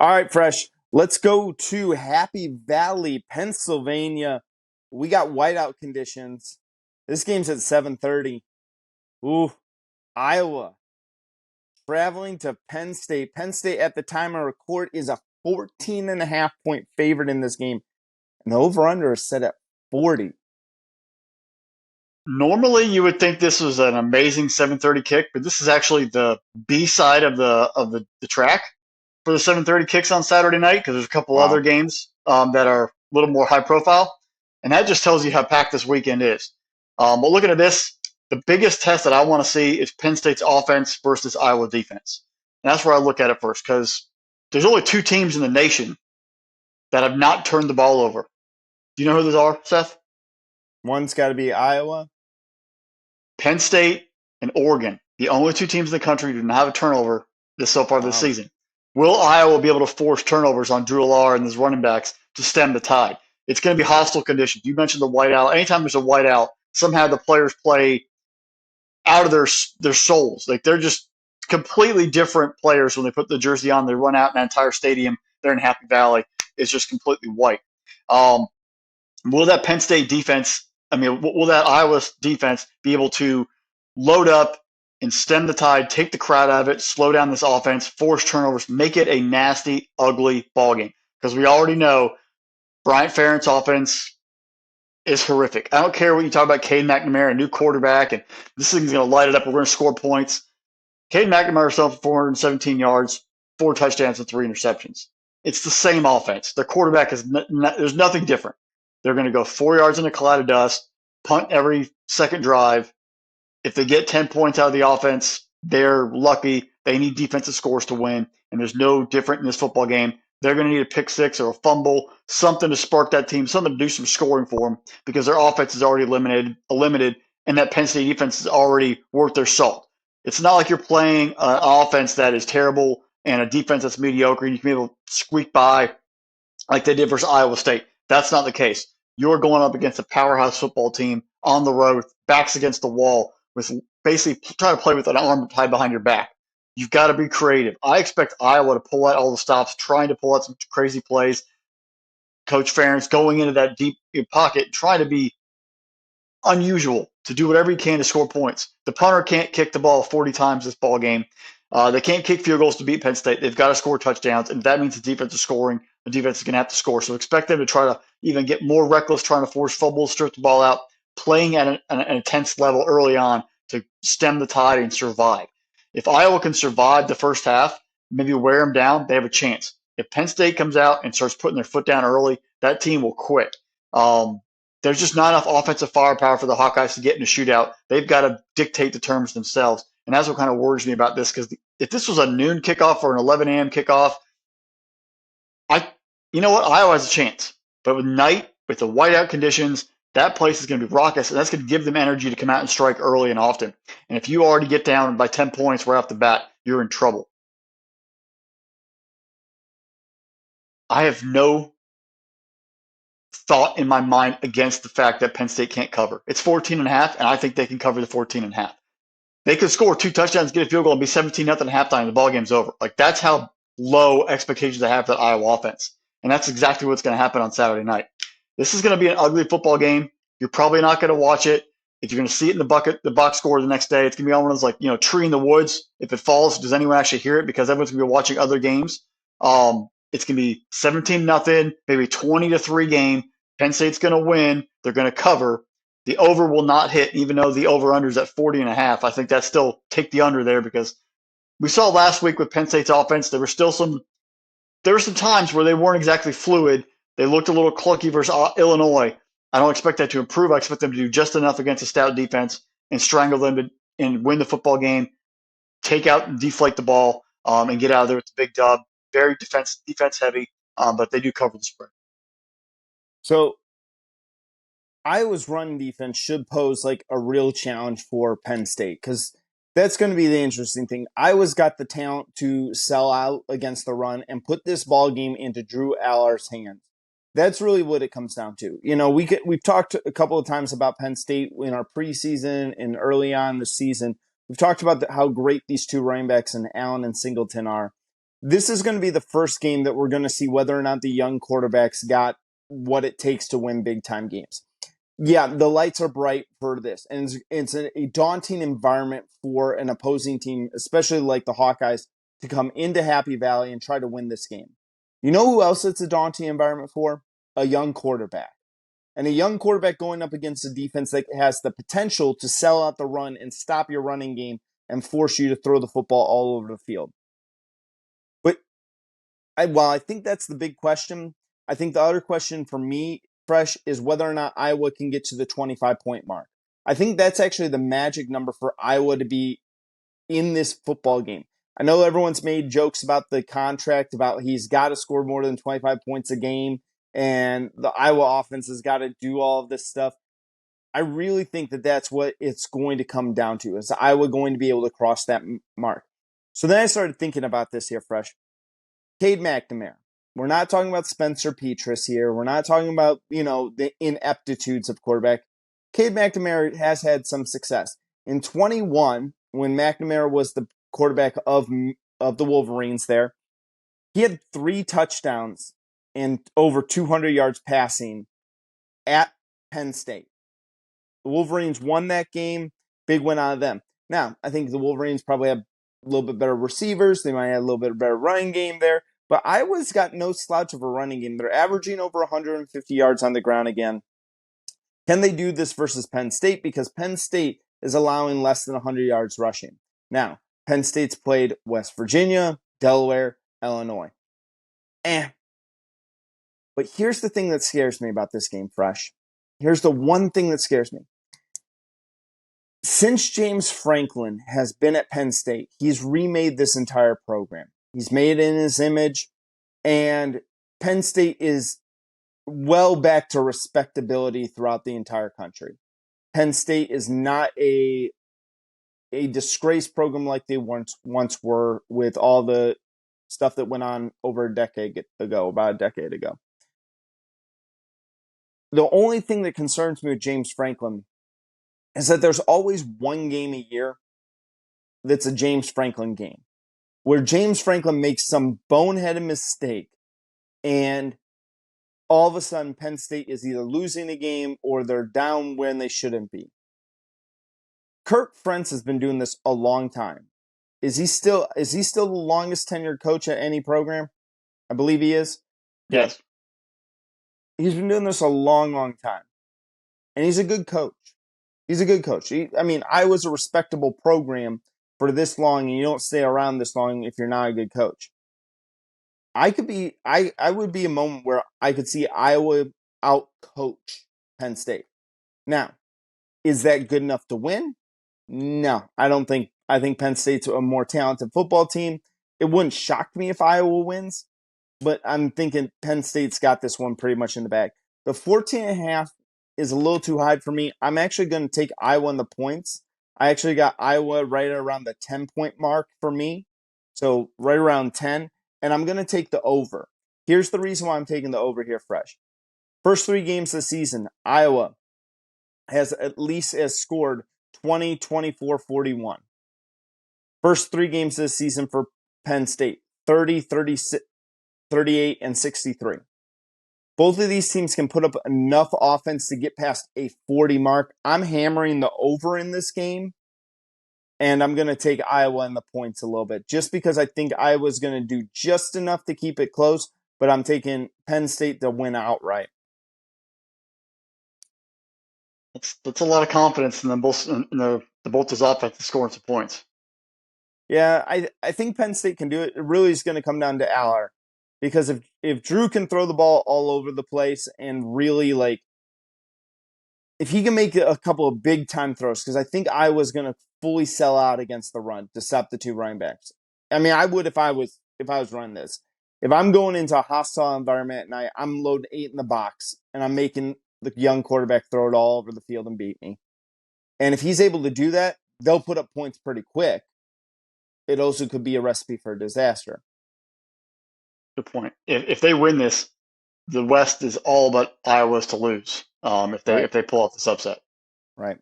All right, Fresh. Let's go to Happy Valley, Pennsylvania. We got whiteout conditions. This game's at 7:30. Ooh, Iowa traveling to Penn State. Penn State at the time of record is a 14.5 point favorite in this game. And the over-under is set at 40. Normally, you would think this was an amazing 7:30 kick, but this is actually the B side of the track for the 7:30 kicks on Saturday night because there's a couple other Wow. games that are a little more high profile, and that just tells you how packed this weekend is. But looking at this, the biggest test that I want to see is Penn State's offense versus Iowa defense, and that's where I look at it first because there's only two teams in the nation that have not turned the ball over. Do you know who those are, Seth? One's got to be Iowa. Penn State and Oregon, the only two teams in the country who do not have a turnover so far this Wow. season. Will Iowa be able to force turnovers on Drew Allar and his running backs to stem the tide? It's going to be hostile conditions. You mentioned the whiteout. Anytime there's a whiteout, somehow the players play out of their souls. Like they're just completely different players when they put the jersey on. They run out in that entire stadium. They're in Happy Valley. It's just completely white. Will that Penn State defense, will that Iowa defense be able to load up and stem the tide, take the crowd out of it, slow down this offense, force turnovers, make it a nasty, ugly ball game? Because we already know Bryant Ferentz offense is horrific. I don't care what you talk about Cade McNamara, a new quarterback, and this thing's going to light it up. We're going to score points. Cade McNamara himself 417 yards, 4 touchdowns, and 3 interceptions. It's the same offense. Their quarterback is there's nothing different. They're going to go 4 yards in a cloud of dust, punt every second drive. If they get 10 points out of the offense, they're lucky. They need defensive scores to win, and there's no different in this football game. They're going to need a pick six or a fumble, something to spark that team, something to do some scoring for them because their offense is already limited, and that Penn State defense is already worth their salt. It's not like you're playing an offense that is terrible and a defense that's mediocre, and you can be able to squeak by like they did versus Iowa State. That's not the case. You're going up against a powerhouse football team on the road, backs against the wall, with basically trying to play with an arm tied behind your back. You've got to be creative. I expect Iowa to pull out all the stops, trying to pull out some crazy plays. Coach Ferentz going into that deep pocket, trying to be unusual, to do whatever he can to score points. The punter can't kick the ball 40 times this ball game. They can't kick field goals to beat Penn State. They've got to score touchdowns, and that means the defense is scoring. The defense is going to have to score. So expect them to try to even get more reckless, trying to force fumbles, strip the ball out, playing at an intense level early on to stem the tide and survive. If Iowa can survive the first half, maybe wear them down, they have a chance. If Penn State comes out and starts putting their foot down early, that team will quit. There's just not enough offensive firepower for the Hawkeyes to get in a shootout. They've got to dictate the terms themselves. And that's what kind of worries me about this, because if this was a noon kickoff or an 11 a.m. kickoff, you know what? Iowa has a chance. But with night, with the whiteout conditions, that place is going to be raucous, and that's going to give them energy to come out and strike early and often. And if you already get down by 10 points right off the bat, you're in trouble. I have no thought in my mind against the fact that Penn State can't cover. It's 14.5, and I think they can cover the 14.5. They could score 2 touchdowns, get a field goal, and be 17-0 at halftime, and the ball game's over. Like, that's how low expectations I have for that Iowa offense. And that's exactly what's going to happen on Saturday night. This is going to be an ugly football game. You're probably not going to watch it. If you're going to see it in the box score the next day, it's going to be on one of those, tree in the woods. If it falls, does anyone actually hear it? Because everyone's going to be watching other games. It's going to be 17-0, maybe 20-3 game. Penn State's going to win. They're going to cover. The over will not hit, even though the over-under is at 40.5. I think that's still take the under there, because we saw last week with Penn State's offense, there were some times where they weren't exactly fluid. They looked a little clunky versus Illinois. I don't expect that to improve. I expect them to do just enough against a stout defense and strangle them and win the football game, take out and deflate the ball, and get out of there with the big dub. Very defense heavy, but they do cover the spread. So Iowa's run defense should pose like a real challenge for Penn State, because that's going to be the interesting thing. Iowa's got the talent to sell out against the run and put this ball game into Drew Allar's hands. That's really what it comes down to. We've talked a couple of times about Penn State in our preseason and early on the season. We've talked about how great these two running backs and Allen and Singleton are. this is going to be the first game that we're going to see whether or not the young quarterbacks got what it takes to win big time games. Yeah, the lights are bright for this, and it's a daunting environment for an opposing team, especially like the Hawkeyes, to come into Happy Valley and try to win this game. You know who else it's a daunting environment for? A young quarterback. And a young quarterback going up against a defense that has the potential to sell out the run and stop your running game and force you to throw the football all over the field. But while I think that's the big question, I think the other question for me, Fresh, is whether or not Iowa can get to the 25-point mark. I think that's actually the magic number for Iowa to be in this football game. I know everyone's made jokes about the contract, about he's got to score more than 25 points a game, and the Iowa offense has got to do all of this stuff. I really think that that's what it's going to come down to. Is Iowa going to be able to cross that mark? So then I started thinking about this here, Fresh. Cade McNamara. We're not talking about Spencer Petras here. We're not talking about, the ineptitudes of quarterback. Cade McNamara has had some success. In 21, when McNamara was the quarterback of the Wolverines there, he had 3 touchdowns and over 200 yards passing at Penn State. The Wolverines won that game. Big win out of them. Now, I think the Wolverines probably have a little bit better receivers. They might have a little bit better running game there. But Iowa's got no slouch of a running game. They're averaging over 150 yards on the ground again. Can they do this versus Penn State? Because Penn State is allowing less than 100 yards rushing. Now, Penn State's played West Virginia, Delaware, Illinois. But here's the thing that scares me about this game, Fresh. Here's the one thing that scares me. Since James Franklin has been at Penn State, he's remade this entire program. He's made it in his image, and Penn State is well back to respectability throughout the entire country. Penn State is not a disgraced program like they once were, with all the stuff that went on over a decade ago, about a decade ago. The only thing that concerns me with James Franklin is that there's always one game a year that's a James Franklin game, where James Franklin makes some boneheaded mistake and all of a sudden Penn State is either losing a game or they're down when they shouldn't be. Kirk Ferentz has been doing this a long time. Is he still the longest tenured coach at any program? I believe he is. Yes. He's been doing this a long, long time. And he's a good coach. He's a good coach. Iowa's a respectable program for this long, and you don't stay around this long if you're not a good coach. I would be a moment where I could see Iowa out coach Penn State. Now, is that good enough to win? No, I don't think. I think Penn State's a more talented football team. It wouldn't shock me if Iowa wins, but I'm thinking Penn State's got this one pretty much in the bag. The 14.5 is a little too high for me. I'm actually going to take Iowa in the points. I actually got Iowa right around the 10-point mark for me. So right around 10. And I'm going to take the over. Here's the reason why I'm taking the over here, Fresh. First 3 games of the season, Iowa has scored 20, 24, 41. First 3 games of the season for Penn State, 30, 36, 38, and 63. Both of these teams can put up enough offense to get past a 40 mark. I'm hammering the over in this game, and I'm going to take Iowa in the points a little bit, just because I think Iowa's going to do just enough to keep it close, but I'm taking Penn State to win outright. That's a lot of confidence in them both, in both those offenses scoring some points. Yeah, I think Penn State can do it. It really is going to come down to Aller. Because if Drew can throw the ball all over the place and really, if he can make a couple of big time throws, because I think Iowa's going to fully sell out against the run to stop the 2 running backs. I mean, I would if I was running this. If I'm going into a hostile environment and I'm loading 8 in the box and I'm making the young quarterback throw it all over the field and beat me. And if he's able to do that, they'll put up points pretty quick. It also could be a recipe for disaster. Good point. If they win this, the West is all but Iowa's to lose. If they pull off this upset. Right.